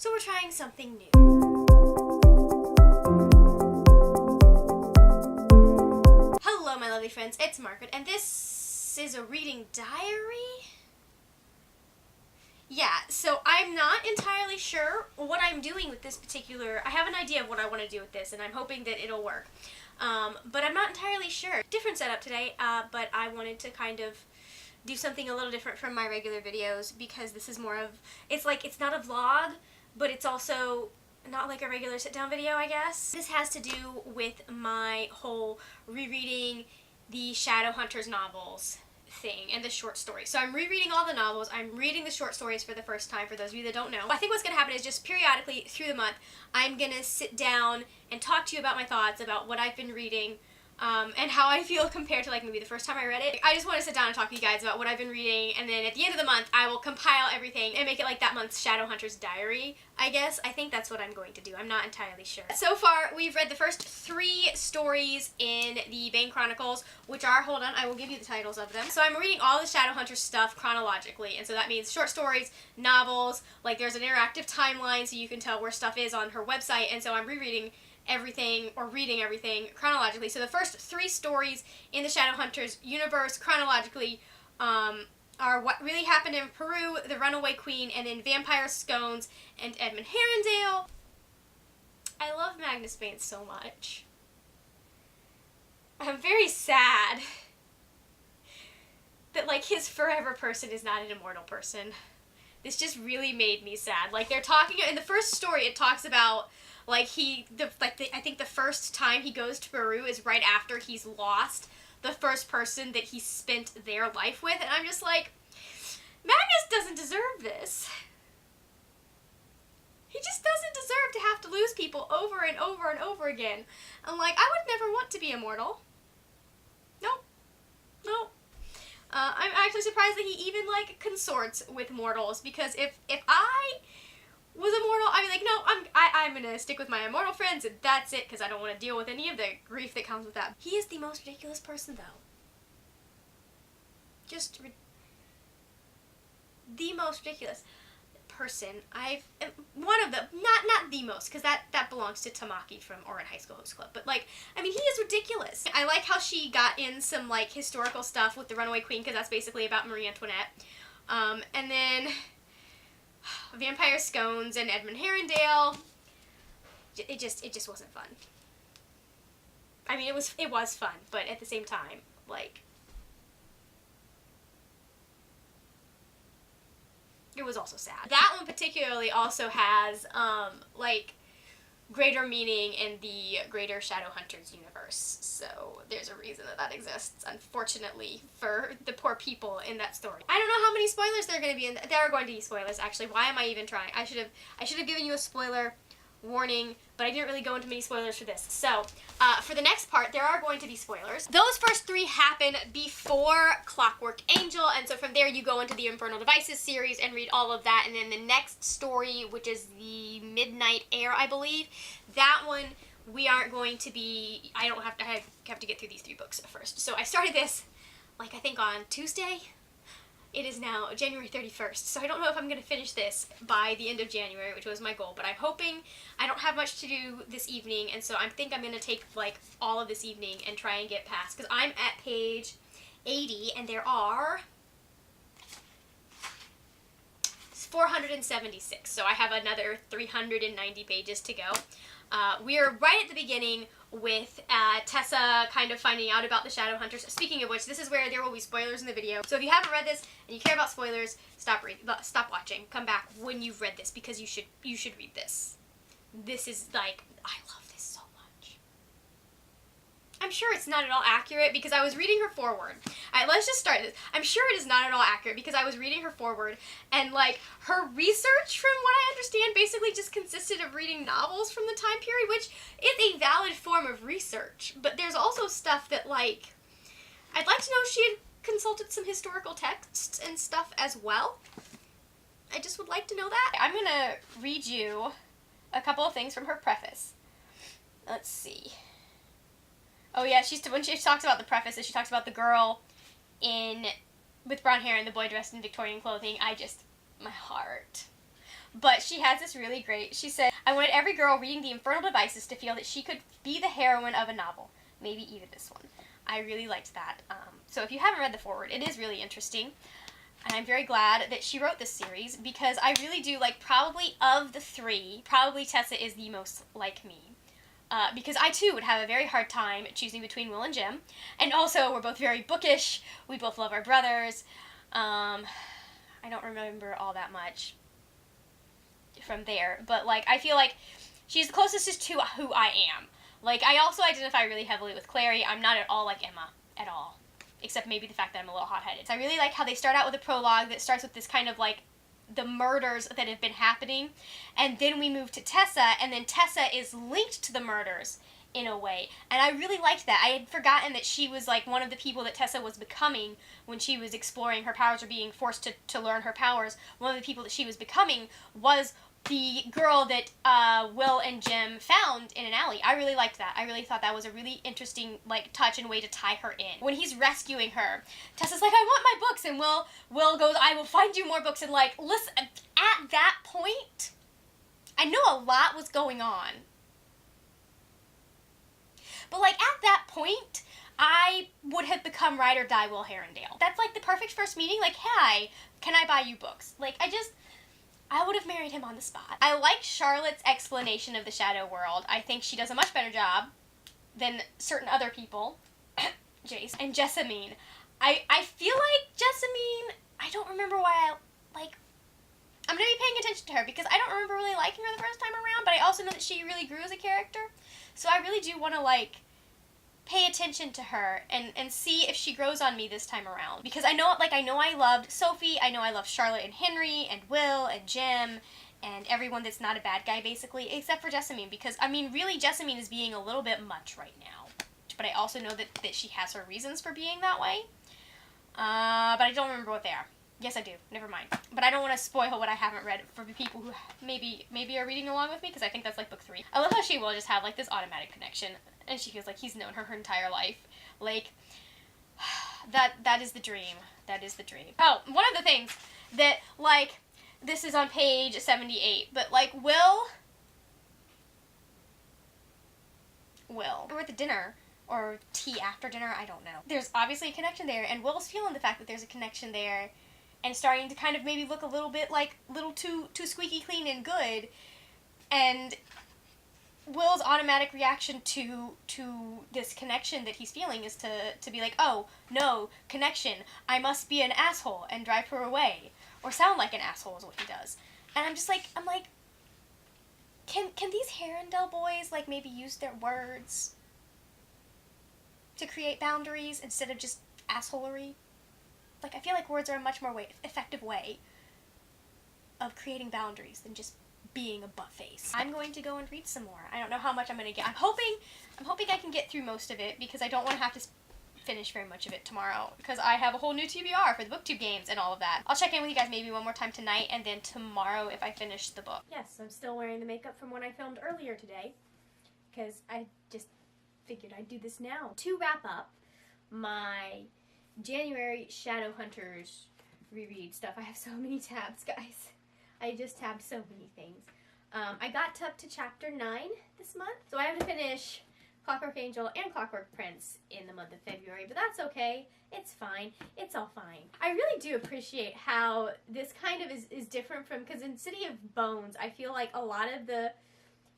So we're trying something new. Hello, my lovely friends, it's Margaret, and this is a reading diary? Yeah, so I'm not entirely sure what I'm doing with this particular... I have an idea of what I want to do with this, and I'm hoping that it'll work. But I'm not entirely sure. Different setup today, but I wanted to kind of do something a little different from my regular videos because this is more of... It's not a vlog, but it's also not like a regular sit-down video, I guess. This has to do with my whole rereading the Shadowhunters novels thing and the short stories. So I'm rereading all the novels. I'm reading the short stories for the first time, for those of you that don't know. I think what's going to happen is just periodically through the month, I'm going to sit down and talk to you about my thoughts about what I've been reading, and how I feel compared to like maybe the first time I read it. I just want to sit down and talk to you guys about what I've been reading, and then at the end of the month I will compile everything and make it like that month's Shadowhunters diary, I guess. I think that's what I'm going to do. I'm not entirely sure. So far we've read the first 3 stories in the Bane Chronicles, which are, hold on, I will give you the titles of them. So I'm reading all the Shadowhunters stuff chronologically, and so that means short stories, novels, like there's an interactive timeline so you can tell where stuff is on her website, and so I'm rereading everything, or reading everything chronologically. So the first 3 stories in the Shadowhunters universe chronologically are What Really Happened in Peru, The Runaway Queen, and then Vampire Scones and Edmund Herondale. I love Magnus Bane so much. I'm very sad that like his forever person is not an immortal person. This just really made me sad. Like they're talking in the first story, it talks about like I think the first time he goes to Peru is right after he's lost the first person that he spent their life with, and I'm just like, Magnus doesn't deserve this. He just doesn't deserve to have to lose people over and over and over again. I'm like, I would never want to be immortal. Nope. Nope. I'm actually surprised that he even like consorts with mortals, because if I was immortal, I'd be like, no, I'm gonna stick with my immortal friends and that's it, because I don't want to deal with any of the grief that comes with that. He is the most ridiculous person, though. Just the most ridiculous person one of the, not the most, because that belongs to Tamaki from Orin High School Host Club, but like, I mean, he is ridiculous. I like how she got in some like historical stuff with the Runaway Queen, because that's basically about Marie Antoinette, and then Vampire Scones and Edmund Herondale. It just wasn't fun. I mean, it was fun, but at the same time, like, it was also sad. That one particularly also has like greater meaning in the greater Shadowhunters universe. So there's a reason that exists, unfortunately, for the poor people in that story. I don't know how many spoilers there are going to be in there are going to be spoilers, actually. Why am I even trying? I should have given you a spoiler warning, but I didn't really go into many spoilers for this. So, for the next part, there are going to be spoilers. Those first 3 happen before Clockwork Angel, and so from there you go into the Infernal Devices series and read all of that, and then the next story, which is the Midnight Air, I believe, that one we aren't going to be, I have to get through these 3 books first. So I started this, like, I think on Tuesday. It is now January 31st, so I don't know if I'm going to finish this by the end of January, which was my goal, but I'm hoping. I don't have much to do this evening, and so I think I'm going to take, like, all of this evening and try and get past, because I'm at page 80, and there are 476, so I have another 390 pages to go. We are right at the beginning with Tessa kind of finding out about the Shadowhunters. Speaking of which, this is where there will be spoilers in the video. So if you haven't read this and you care about spoilers, stop watching. Come back when you've read this, because you should read this. This is like, I love this so much. I'm sure it's not at all accurate because I was reading her foreword. Alright, let's just start this. I'm sure it is not at all accurate because I was reading her foreword, and like her research, from what I understand, basically just consisted of reading novels from the time period, which is a valid form of research. But there's also stuff that, like, I'd like to know if she had consulted some historical texts and stuff as well. I just would like to know that. I'm gonna read you a couple of things from her preface. Let's see. Oh yeah, when she talks about the preface, she talks about the girl with brown hair and the boy dressed in Victorian clothing. My heart. but she has this really great, she said, I wanted every girl reading the Infernal Devices to feel that she could be the heroine of a novel. Maybe even this one. I really liked that. So if you haven't read the foreword, it is really interesting. And I'm very glad that she wrote this series, because I really do like, probably of the three, probably Tessa is the most like me. Because I too would have a very hard time choosing between Will and Jim. And also, we're both very bookish. We both love our brothers. I don't remember all that much from there. But, like, I feel like she's the closest to who I am. Like, I also identify really heavily with Clary. I'm not at all like Emma. At all. Except maybe the fact that I'm a little hot-headed. So I really like how they start out with a prologue that starts with this kind of, like, the murders that have been happening, and then we move to Tessa, and then Tessa is linked to the murders in a way, and I really liked that. I had forgotten that she was like one of the people that Tessa was becoming when she was exploring her powers or being forced to learn her powers. One of the people that she was becoming was the girl that Will and Jim found in an alley. I really liked that. I really thought that was a really interesting like touch and way to tie her in. When he's rescuing her, Tessa's like, I want my books, and Will goes, I will find you more books, and like, listen, at that point, I know a lot was going on. But like, at that point, I would have become ride or die Will Herondale. That's like the perfect first meeting, like, hi, can I buy you books? Like, I would have married him on the spot. I like Charlotte's explanation of the shadow world. I think she does a much better job than certain other people. Jace. And Jessamine. I feel like Jessamine, I don't remember why I'm going to be paying attention to her, because I don't remember really liking her the first time around, but I also know that she really grew as a character. So I really do want to, like, pay attention to her and see if she grows on me this time around. Because I know I loved Sophie, I know I loved Charlotte and Henry and Will and Jim and everyone that's not a bad guy, basically, except for Jessamine, because, I mean, really, Jessamine is being a little bit much right now. But I also know that she has her reasons for being that way. But I don't remember what they are. Yes, I do. Never mind. But I don't want to spoil what I haven't read for the people who maybe are reading along with me, because I think that's like book 3. I love how she will just have like this automatic connection, and she feels like he's known her entire life. Like, that is the dream. That is the dream. Oh, one of the things that, like, this is on page 78, but like, Will, we're at the dinner, or tea after dinner, I don't know. There's obviously a connection there, and Will's feeling the fact that there's a connection there, and starting to kind of maybe look a little bit like too squeaky clean and good. And Will's automatic reaction to this connection that he's feeling is to be like, oh, no, connection, I must be an asshole and drive her away. Or sound like an asshole is what he does. And I'm like, can these Herondale boys, like, maybe use their words to create boundaries instead of just assholery? Like, I feel like words are a much more effective way of creating boundaries than just being a butt face. I'm going to go and read some more. I don't know how much I'm going to get. I'm hoping I can get through most of it, because I don't want to have to finish very much of it tomorrow, because I have a whole new TBR for the BookTube games and all of that. I'll check in with you guys maybe one more time tonight, and then tomorrow if I finish the book. Yes, I'm still wearing the makeup from when I filmed earlier today, because I just figured I'd do this now. To wrap up my January Shadowhunters reread stuff. I have so many tabs, guys. I just tabbed so many things. I got up to chapter 9 this month, so I have to finish Clockwork Angel and Clockwork Prince in the month of February, but that's okay. It's fine. It's all fine. I really do appreciate how this kind of is different from, because in City of Bones, I feel like a lot of the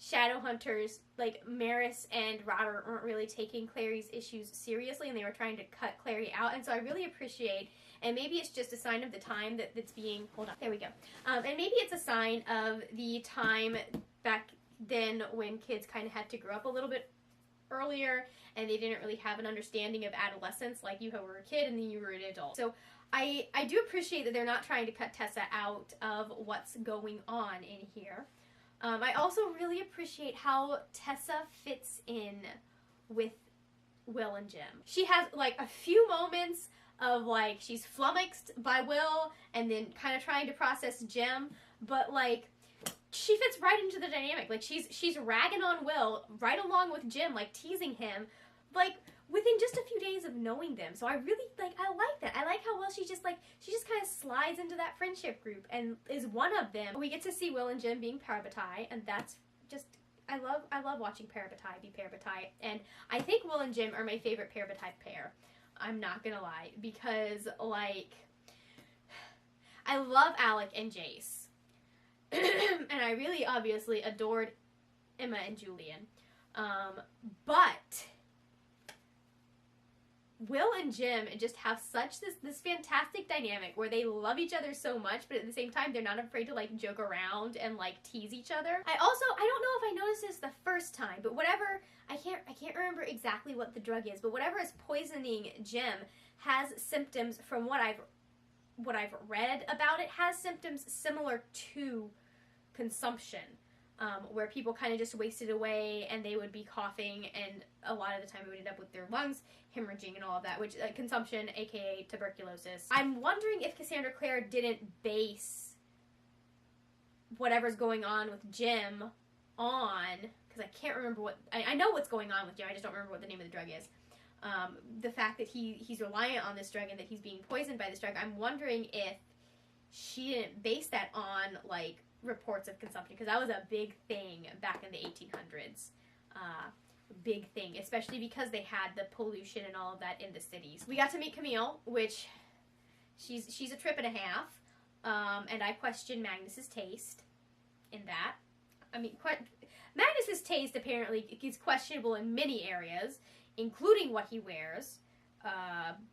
Shadowhunters, like Maris and Robert, weren't really taking Clary's issues seriously, and they were trying to cut Clary out, and so I really appreciate, and maybe it's just a sign of the time that's being, hold on, there we go, and maybe it's a sign of the time back then when kids kind of had to grow up a little bit earlier, and they didn't really have an understanding of adolescence, like you were a kid and then you were an adult. So I do appreciate that they're not trying to cut Tessa out of what's going on in here. I also really appreciate how Tessa fits in with Will and Jim. She has, like, a few moments of, like, she's flummoxed by Will and then kind of trying to process Jim, but, like, she fits right into the dynamic. Like, she's ragging on Will right along with Jim, like, teasing him. Like, within just a few days of knowing them. So I really I like that. I like how well she just kind of slides into that friendship group and is one of them. We get to see Will and Jim being parabatai, and that's just, I love watching parabatai be parabatai, and I think Will and Jim are my favorite parabatai pair. I'm not gonna lie, because like I love Alec and Jace. And I really obviously adored Emma and Julian. But Will and Jim just have such this fantastic dynamic where they love each other so much, but at the same time they're not afraid to like joke around and like tease each other. I don't know if I noticed this the first time, but whatever, I can't remember exactly what the drug is, but whatever is poisoning Jim has symptoms, from what I've read about it, has symptoms similar to consumption. Where people kind of just wasted away and they would be coughing, and a lot of the time it would end up with their lungs hemorrhaging and all of that, which consumption, aka tuberculosis. I'm wondering if Cassandra Clare didn't base whatever's going on with Jim on, because I can't remember what, I know what's going on with Jim, I just don't remember what the name of the drug is. The fact that he's reliant on this drug and that he's being poisoned by this drug, I'm wondering if she didn't base that on like reports of consumption, because that was a big thing back in the 1800s. Big thing, especially because they had the pollution and all of that in the cities. We got to meet Camille, which she's a trip and a half, and I question Magnus's taste in that. I mean, Magnus's taste apparently is questionable in many areas, including what he wears,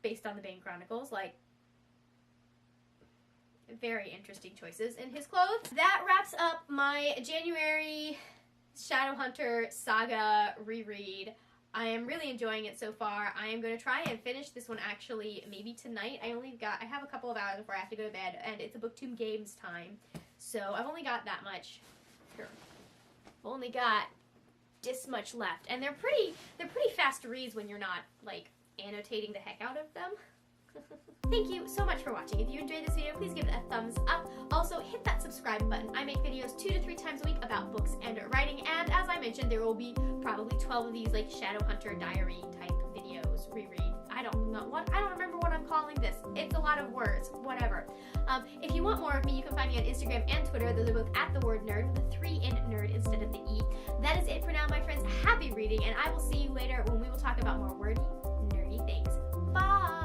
based on the Bane Chronicles. Like, very interesting choices in his clothes. That wraps up my January Shadowhunter Saga reread. I am really enjoying it so far. I am going to try and finish this one actually maybe tonight. I have a couple of hours before I have to go to bed, and it's a BookTube Games time. So I've only got that much. Here. I've only got this much left. And they're pretty fast reads when you're not like annotating the heck out of them. Thank you so much for watching. If you enjoyed this video, please give it a thumbs up. Also, hit that subscribe button. I make videos 2 to 3 times a week about books and writing, and as I mentioned, there will be probably 12 of these like Shadowhunter diary type videos, reread. I don't remember what I'm calling this. It's a lot of words, whatever. If you want more of me, you can find me on Instagram and Twitter. Those are both at the word nerd, with a 3 in nerd instead of the E. That is it for now, my friends. Happy reading, and I will see you later when we will talk about more wordy, nerdy things. Bye!